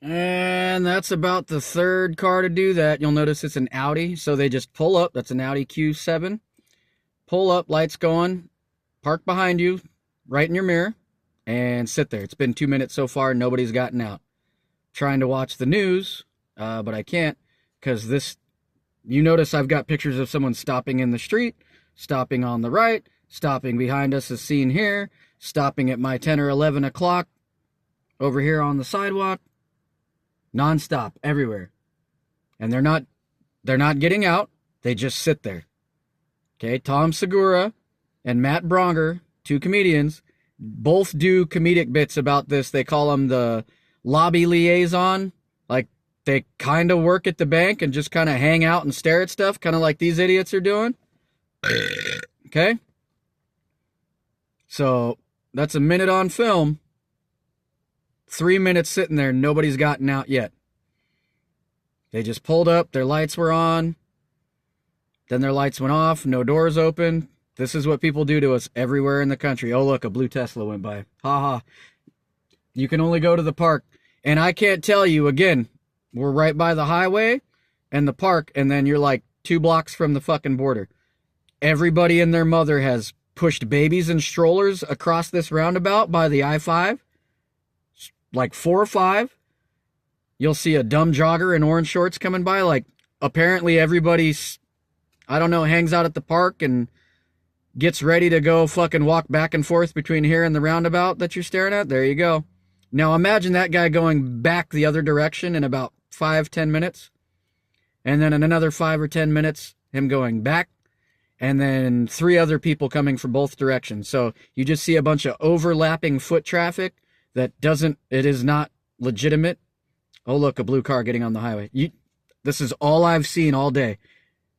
And that's about the third car to do that. You'll notice it's an Audi. So they just pull up. That's an Audi Q7. Pull up, lights going, park behind you, right in your mirror, and sit there. It's been 2 minutes so far. Nobody's gotten out. Trying to watch the news, but I can't because this, you notice I've got pictures of someone stopping in the street, stopping on the right, stopping behind us as seen here, stopping at my 10 or 11 o'clock over here on the sidewalk, nonstop, everywhere. And they're not getting out. They just sit there. Okay, Tom Segura and Matt Bronger, two comedians, both do comedic bits about this. They call them the lobby liaison. Like, they kind of work at the bank and just kind of hang out and stare at stuff, kind of like these idiots are doing. Okay? So, that's a minute on film. 3 minutes sitting there, nobody's gotten out yet. They just pulled up, their lights were on, then their lights went off, no doors open. This is what people do to us everywhere in the country. Oh, look, a blue Tesla went by. Ha ha. You can only go to the park. And I can't tell you, again, we're right by the highway and the park, and then you're like 2 blocks from the fucking border. Everybody and their mother has pushed babies and strollers across this roundabout by the I-5. Like 4 or 5. You'll see a dumb jogger in orange shorts coming by. Like, apparently everybody's, I don't know, hangs out at the park and gets ready to go fucking walk back and forth between here and the roundabout that you're staring at. There you go. Now imagine that guy going back the other direction in about 5-10 minutes. And then in another 5 or 10 minutes, him going back. And then 3 other people coming from both directions. So you just see a bunch of overlapping foot traffic that it is not legitimate. Oh, look, a blue car getting on the highway. This is all I've seen all day.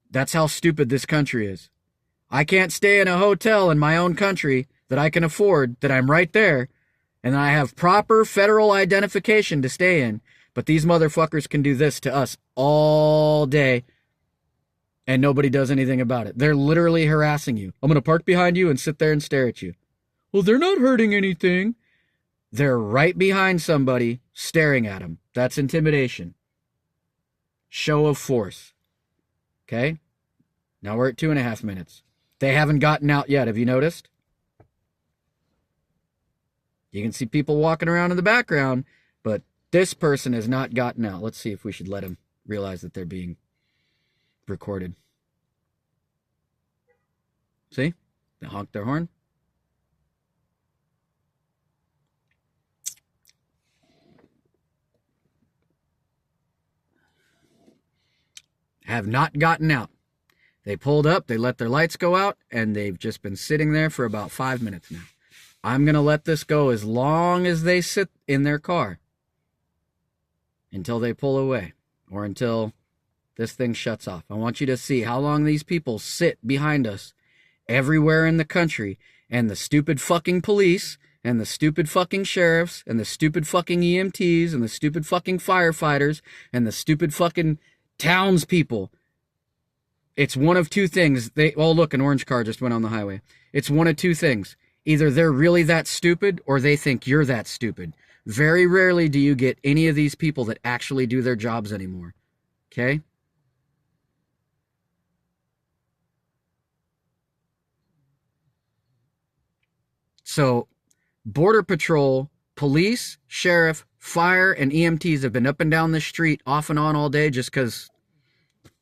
That's how stupid this country is. I can't stay in a hotel in my own country that I can afford, that I'm right there, and I have proper federal identification to stay in, but these motherfuckers can do this to us all day, and nobody does anything about it. They're literally harassing you. I'm going to park behind you and sit there and stare at you. Well, they're not hurting anything. They're right behind somebody, staring at them. That's intimidation. Show of force. Okay? Now we're at 2.5 minutes. They haven't gotten out yet. Have you noticed? You can see people walking around in the background, but this person has not gotten out. Let's see if we should let them realize that they're being recorded. See? They honk their horn. Have not gotten out. They pulled up, they let their lights go out, and they've just been sitting there for about 5 minutes now. I'm going to let this go as long as they sit in their car until they pull away or until this thing shuts off. I want you to see how long these people sit behind us everywhere in the country, and the stupid fucking police and the stupid fucking sheriffs and the stupid fucking EMTs and the stupid fucking firefighters and the stupid fucking townspeople. It's one of 2 things. Oh, look, an orange car just went on the highway. It's one of 2 things. Either they're really that stupid or they think you're that stupid. Very rarely do you get any of these people that actually do their jobs anymore. Okay? So, Border Patrol, police, sheriff, fire, and EMTs have been up and down this street off and on all day just because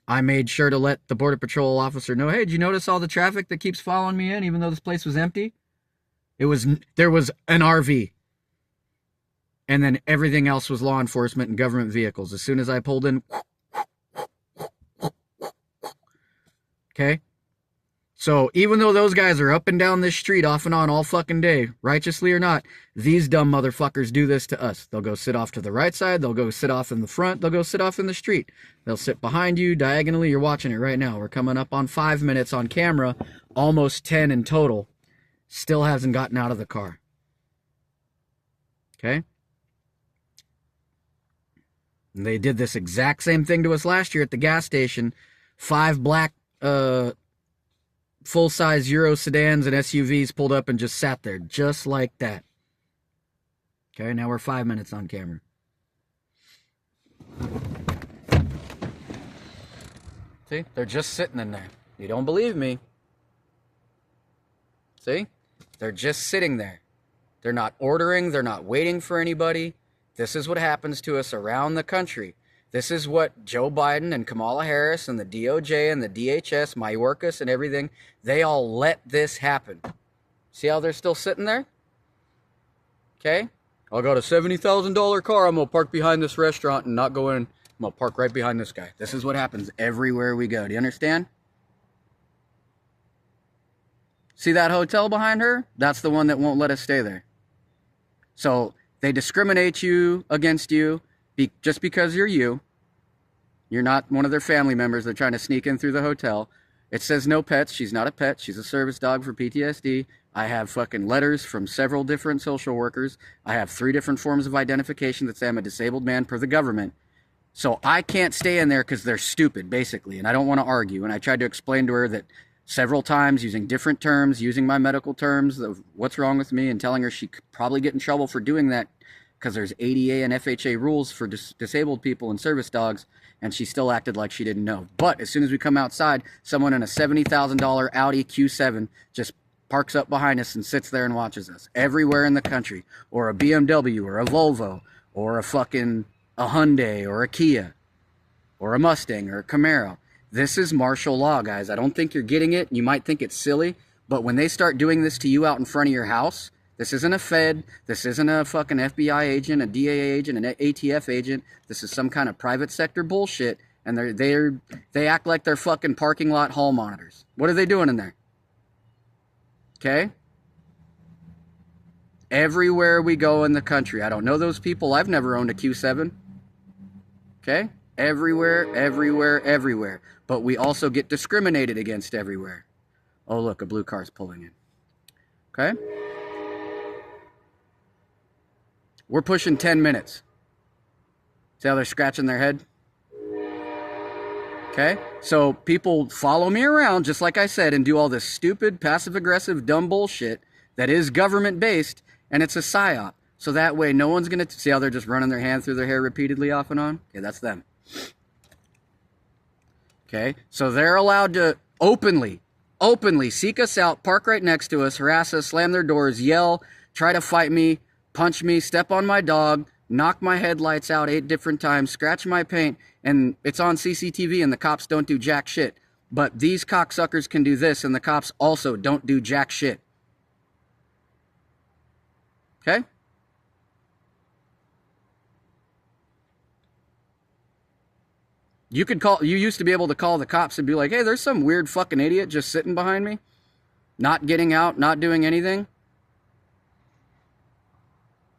I made sure to let the Border Patrol officer know, hey, did you notice all the traffic that keeps following me in even though this place was empty? There was an RV. And then everything else was law enforcement and government vehicles. As soon as I pulled in, okay? So even though those guys are up and down this street off and on all fucking day, righteously or not, these dumb motherfuckers do this to us. They'll go sit off to the right side. They'll go sit off in the front. They'll go sit off in the street. They'll sit behind you diagonally. You're watching it right now. We're coming up on 5 minutes on camera, almost 10 in total. Still hasn't gotten out of the car. Okay? And they did this exact same thing to us last year at the gas station. 5 black full-size Euro sedans and SUVs pulled up and just sat there, just like that. Okay, now we're 5 minutes on camera. See? They're just sitting in there. You don't believe me. See? They're just sitting there. They're not ordering. They're not waiting for anybody. This is what happens to us around the country. This is what Joe Biden and Kamala Harris and the DOJ and the DHS, Mayorkas and everything, they all let this happen. See how they're still sitting there? Okay? I got a $70,000 car. I'm going to park behind this restaurant and not go in. I'm going to park right behind this guy. This is what happens everywhere we go. Do you understand? See that hotel behind her? That's the one that won't let us stay there. So they discriminate against you just because you're you. You're not one of their family members. They're trying to sneak in through the hotel. It says no pets. She's not a pet. She's a service dog for PTSD. I have fucking letters from several different social workers. I have 3 different forms of identification that say I'm a disabled man per the government. So I can't stay in there because they're stupid, basically, and I don't want to argue. And I tried to explain to her that several times using different terms, using my medical terms of what's wrong with me, and telling her she could probably get in trouble for doing that because there's ADA and FHA rules for disabled people and service dogs, and she still acted like she didn't know. But as soon as we come outside, someone in a $70,000 Audi Q7 just parks up behind us and sits there and watches us everywhere in the country, or a BMW or a Volvo or a Hyundai or a Kia or a Mustang or a Camaro. This is martial law, guys. I don't think you're getting it. You might think it's silly, but when they start doing this to you out in front of your house, this isn't a Fed. This isn't a fucking FBI agent, a DA agent, an ATF agent. This is some kind of private sector bullshit, and they act like they're fucking parking lot hall monitors. What are they doing in there? Okay? Everywhere we go in the country. I don't know those people. I've never owned a Q7. Okay? Everywhere, everywhere, everywhere. But we also get discriminated against everywhere. Oh, look, a blue car's pulling in. Okay? We're pushing 10 minutes. See how they're scratching their head? Okay? So people follow me around, just like I said, and do all this stupid, passive-aggressive, dumb bullshit that is government-based, and it's a psyop. So that way no one's going to... See how they're just running their hand through their hair repeatedly off and on? Okay, that's them. Okay? So they're allowed to openly seek us out, park right next to us, harass us, slam their doors, yell, try to fight me, punch me, step on my dog, knock my headlights out 8 different times, scratch my paint, and it's on CCTV and the cops don't do jack shit. But these cocksuckers can do this and the cops also don't do jack shit. Okay? You used to be able to call the cops and be like, hey, there's some weird fucking idiot just sitting behind me, not getting out, not doing anything.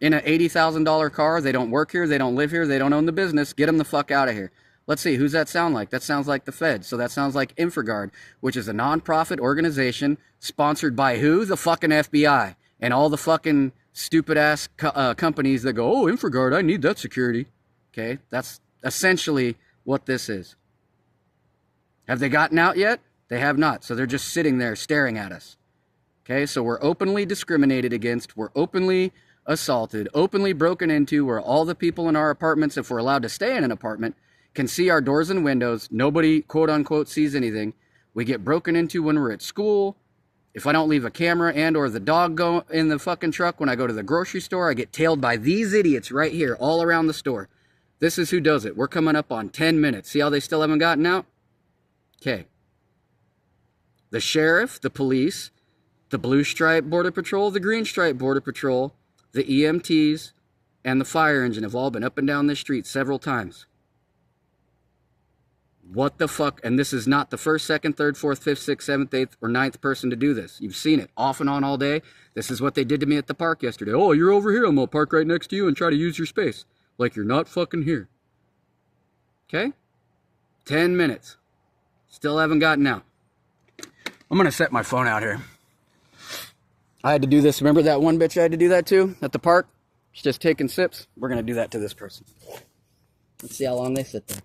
In an $80,000 car, they don't work here, they don't live here, they don't own the business, get them the fuck out of here. Let's see, who's that sound like? That sounds like the Fed. So that sounds like InfraGard, which is a non-profit organization sponsored by who? The fucking FBI. And all the fucking stupid-ass companies that go, oh, InfraGard, I need that security. Okay, that's essentially what this is. Have they gotten out yet? They have not. So they're just sitting there staring at us. Okay, so we're openly discriminated against. We're openly assaulted, openly broken into, where all the people in our apartments, if we're allowed to stay in an apartment, can see our doors and windows. Nobody, quote unquote, sees anything. We get broken into when we're at school. If I don't leave a camera and or the dog go in the fucking truck when I go to the grocery store, I get tailed by these idiots right here all around the store. This is who does it. We're coming up on 10 minutes. See how they still haven't gotten out? Okay. The sheriff, the police, the Blue Stripe Border Patrol, the Green Stripe Border Patrol, the EMTs, and the fire engine have all been up and down this street several times. What the fuck? And this is not the first, second, third, fourth, fifth, sixth, seventh, eighth, or ninth person to do this. You've seen it off and on all day. This is what they did to me at the park yesterday. Oh, you're over here. I'm going to park right next to you and try to use your space. Like you're not fucking here. Okay? 10 minutes. Still haven't gotten out. I'm going to set my phone out here. I had to do this. Remember that one bitch I had to do that to at the park? She's just taking sips. We're going to do that to this person. Let's see how long they sit there.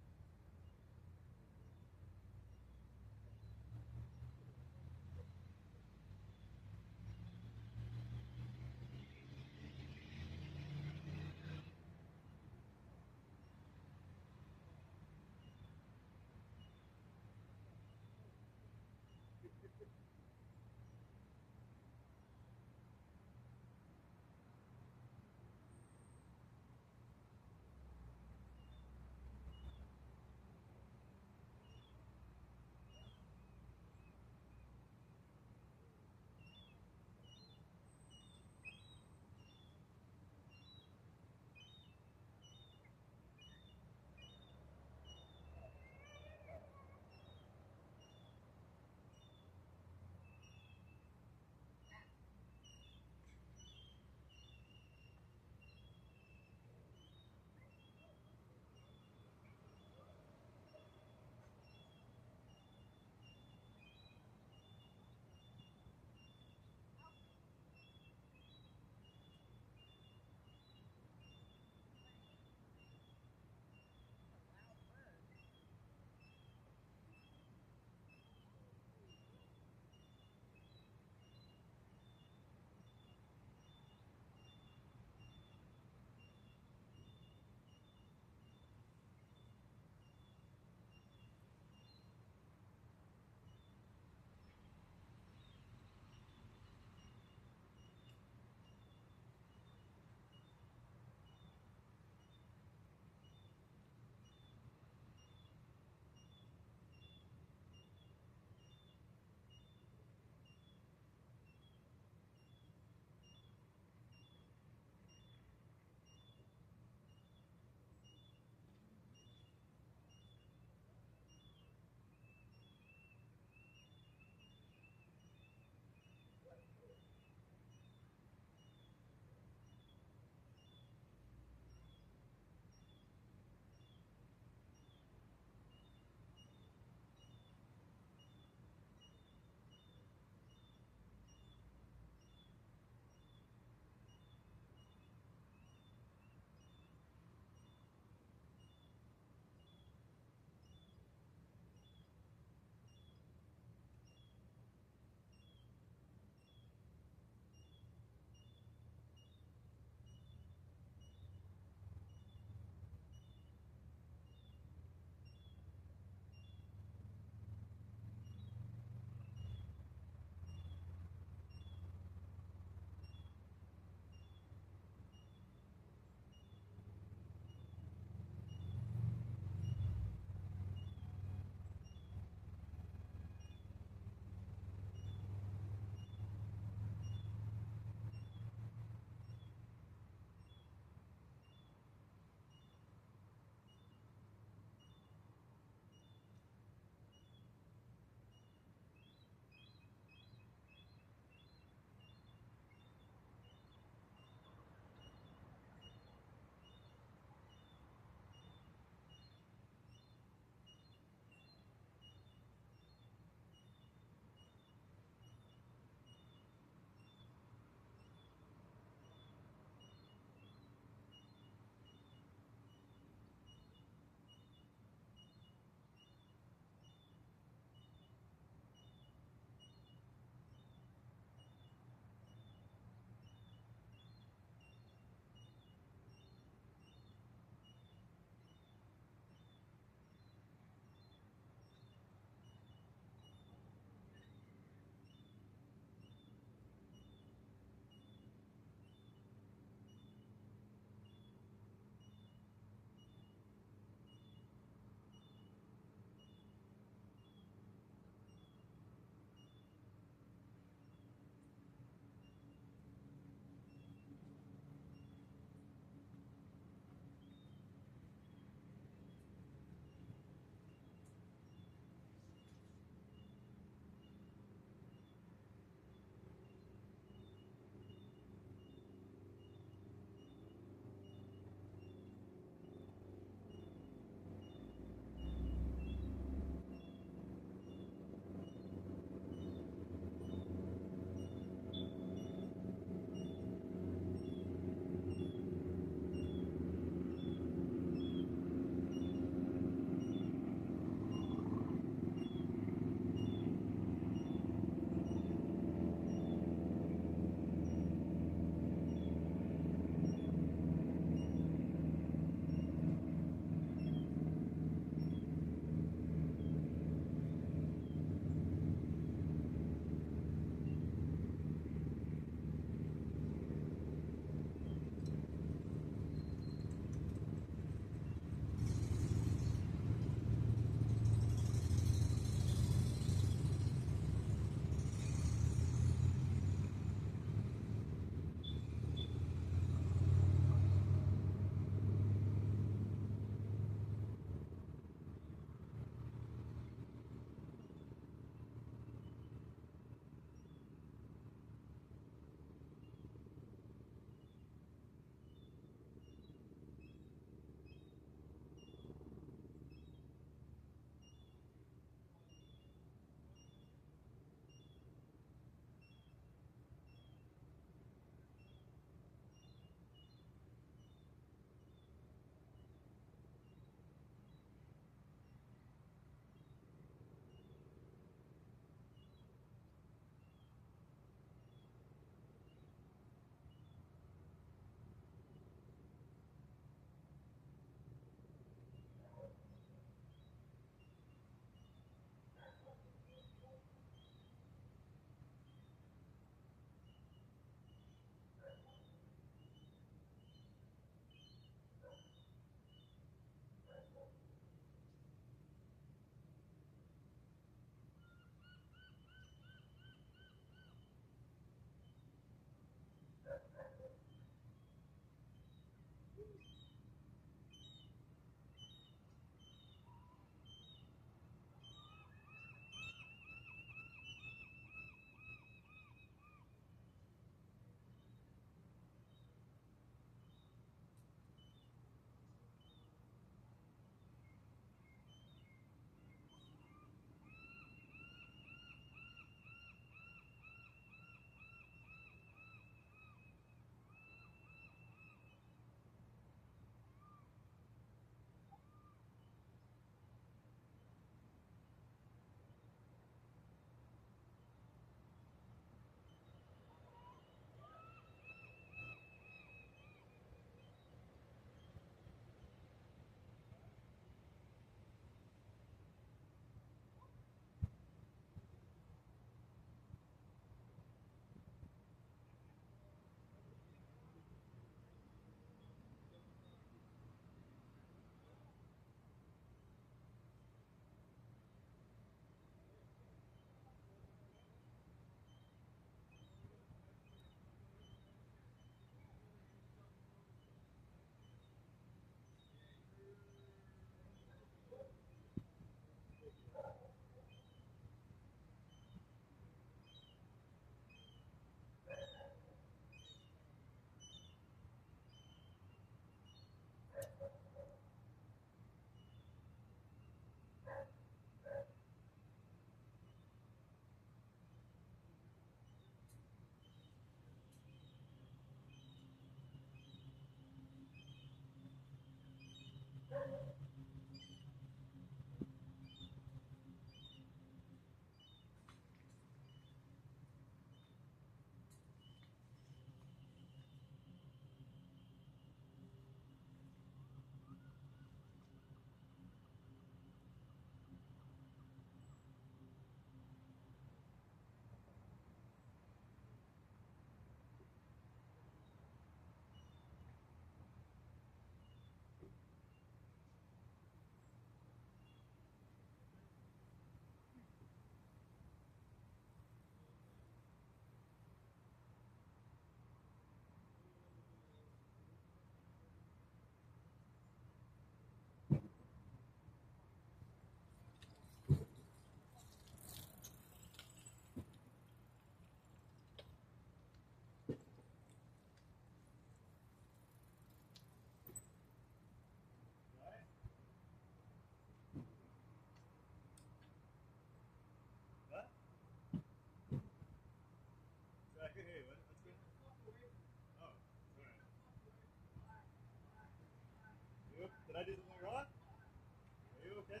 Did I do something wrong? Are you okay?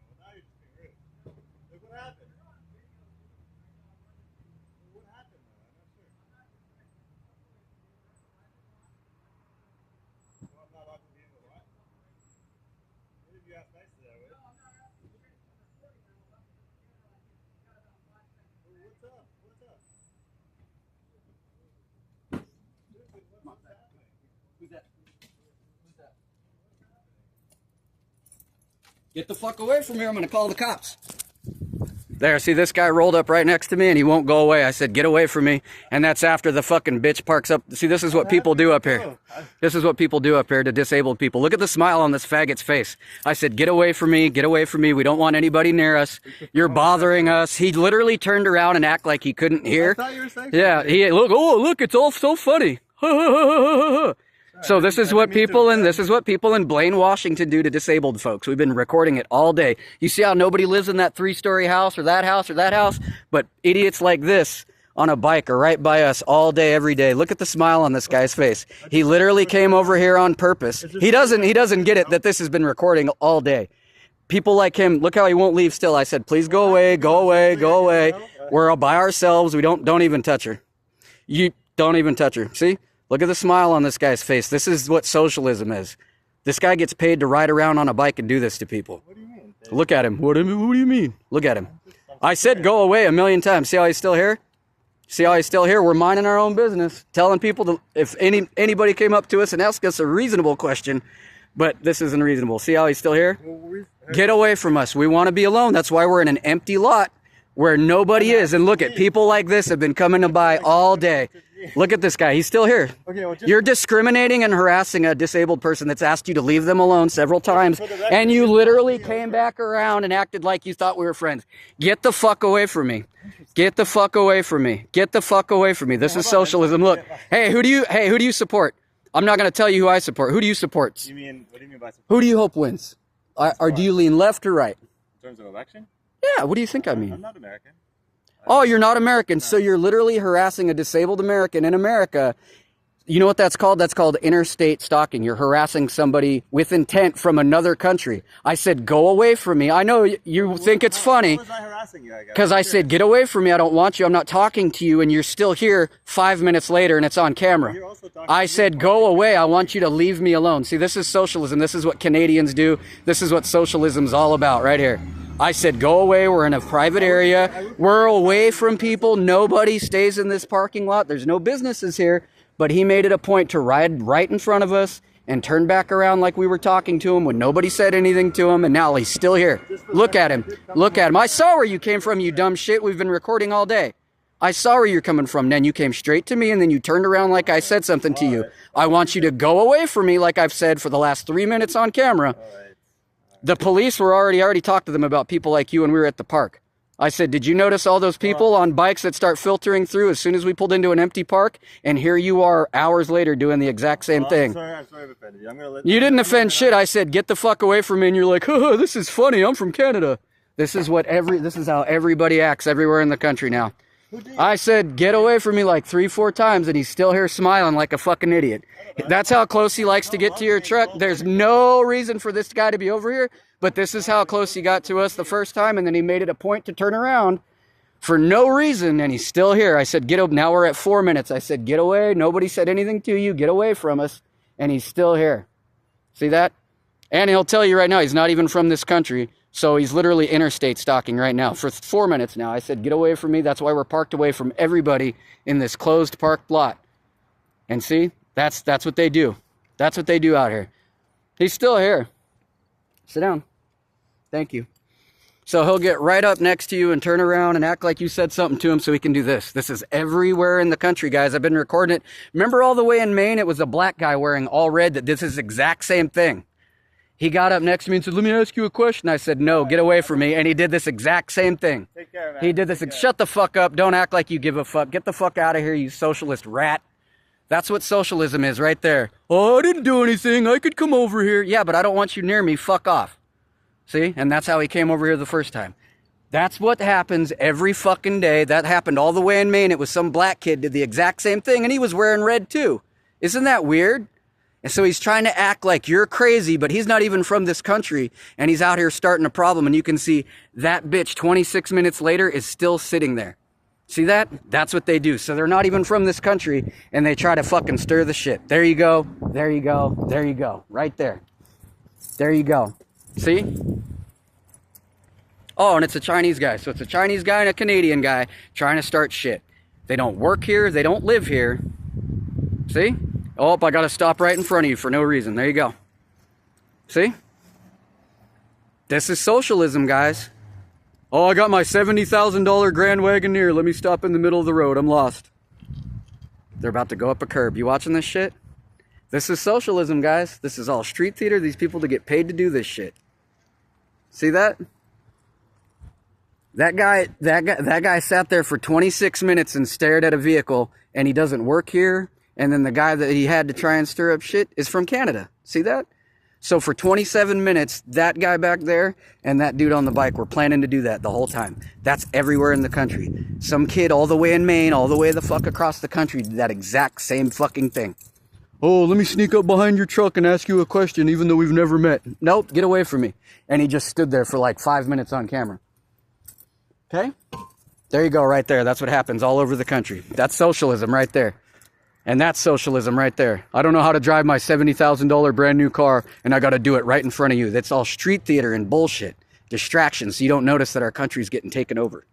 Well, now you're just being rude. Look what happened. What happened though? I'm not sure. Well, I'm not allowed to be in the what? What did you ask nicely, I would? What's up? What's up? What's happening? Who's that? Who's that? Get the fuck away from here. I'm going to call the cops. There, see, this guy rolled up right next to me and he won't go away. I said, get away from me. And that's after the fucking bitch parks up. See, this is what people do up here. This is what people do up here to disabled people. Look at the smile on this faggot's face. I said, get away from me. Get away from me. We don't want anybody near us. You're bothering us. He literally turned around and acted like he couldn't hear. I thought you were saying yeah, he look. Oh, look, it's all so funny. So this is what people in Blaine, Washington do to disabled folks. We've been recording it all day. You see how nobody lives in that 3-story house or that house or that house? But idiots like this on a bike are right by us all day, every day. Look at the smile on this guy's face. He literally came over here on purpose. He doesn't get it that this has been recording all day. People like him, look how he won't leave still. I said, please go away, go away, go away. We're all by ourselves. We don't even touch her. You don't even touch her. See? Look at the smile on this guy's face. This is what socialism is. This guy gets paid to ride around on a bike and do this to people. What do you mean? Look at him. What do you mean? Look at him. I said go away 1,000,000 times. See how he's still here? See how he's still here? We're minding our own business. Telling people to, if anybody came up to us and asked us a reasonable question, but this isn't reasonable. See how he's still here? Get away from us. We want to be alone. That's why we're in an empty lot where nobody is. And look at people like this have been coming by all day. Look at this guy. He's still here. Okay, well, you're discriminating and harassing a disabled person that's asked you to leave them alone several times. And you literally came back around and acted like you thought we were friends. Get the fuck away from me. Get the fuck away from me. Get the fuck away from me. This is socialism. Look, hey, who do you support? I'm not going to tell you who I support. Who do you support? What do you mean by support? Who do you hope wins? Or do you lean left or right? In terms of election? Yeah, what do you think I mean? I'm not American. Oh, you're not American, so you're literally harassing a disabled American in America. You know what that's called? That's called interstate stalking. You're harassing somebody with intent from another country. I said, go away from me. I know you think it's funny. How was I harassing you, I guess? Because I said, get away from me. I don't want you. I'm not talking to you. And you're still here 5 minutes later and it's on camera. I said, go away. I want you to leave me alone. See, this is socialism. This is what Canadians do. This is what socialism's all about right here. I said, go away. We're in a private area. We're away from people. Nobody stays in this parking lot. There's no businesses here. But he made it a point to ride right in front of us and turn back around like we were talking to him when nobody said anything to him. And now he's still here. Look at him. Look at him. I saw where you came from, you dumb shit. We've been recording all day. I saw where you're coming from. Then you came straight to me and then you turned around like I said something to you. I want you to go away from me like I've said for the last 3 minutes on camera. The police were already talked to them about people like you when we were at the park. I said, did you notice all those people on bikes that start filtering through as soon as we pulled into an empty park? And here you are hours later doing the exact same thing. I'm sorry I've offended you. You didn't offend shit. I said, get the fuck away from me. And you're like, oh, this is funny. I'm from Canada. This is how everybody acts everywhere in the country now. Who did? I said, get away from me like 3-4 times, and he's still here smiling like a fucking idiot. That's how close he likes to get to your truck. There's no reason for this guy to be over here, but this is how close he got to us the first time, and then he made it a point to turn around for no reason, and he's still here. I said, get up. Now we're at 4 minutes. I said, get away. Nobody said anything to you. Get away from us, and he's still here. See that? And he'll tell you right now, he's not even from this country. So he's literally interstate stalking right now for 4 minutes now. I said, get away from me. That's why we're parked away from everybody in this closed parked lot. And see, that's what they do. That's what they do out here. He's still here. Sit down. Thank you. So he'll get right up next to you and turn around and act like you said something to him so he can do this. This is everywhere in the country, guys. I've been recording it. Remember all the way in Maine, it was a black guy wearing all red that did this exact same thing. He got up next to me and said, let me ask you a question. I said, no, get away from me. And he did this exact same thing. Take care, man. He did this. Shut the fuck up. Don't act like you give a fuck. Get the fuck out of here, you socialist rat. That's what socialism is right there. Oh, I didn't do anything. I could come over here. Yeah, but I don't want you near me. Fuck off. See? And that's how he came over here the first time. That's what happens every fucking day. That happened all the way in Maine. It was some black kid did the exact same thing, and he was wearing red too. Isn't that weird? And so he's trying to act like you're crazy, but he's not even from this country, and he's out here starting a problem, and you can see that bitch 26 minutes later is still sitting there. See that? That's what they do. So they're not even from this country, and they try to fucking stir the shit. There you go. There you go. There you go. Right there. There you go. See? Oh, and it's a Chinese guy. So it's a Chinese guy and a Canadian guy trying to start shit. They don't work here. They don't live here. See? Oh, I got to stop right in front of you for no reason. There you go. See? This is socialism, guys. Oh, I got my $70,000 Grand Wagoneer. Let me stop in the middle of the road. I'm lost. They're about to go up a curb. You watching this shit? This is socialism, guys. This is all street theater. These people to get paid to do this shit. See that? That guy sat there for 26 minutes and stared at a vehicle, and he doesn't work here. And then the guy that he had to try and stir up shit is from Canada. See that? So for 27 minutes, that guy back there and that dude on the bike were planning to do that the whole time. That's everywhere in the country. Some kid all the way in Maine, all the way the fuck across the country did that exact same fucking thing. Oh, let me sneak up behind your truck and ask you a question even though we've never met. Nope, get away from me. And he just stood there for like 5 minutes on camera. Okay? There you go right there. That's what happens all over the country. That's socialism right there. And that's socialism right there. I don't know how to drive my $70,000 brand new car, and I got to do it right in front of you. That's all street theater and bullshit. Distractions, so you don't notice that our country's getting taken over.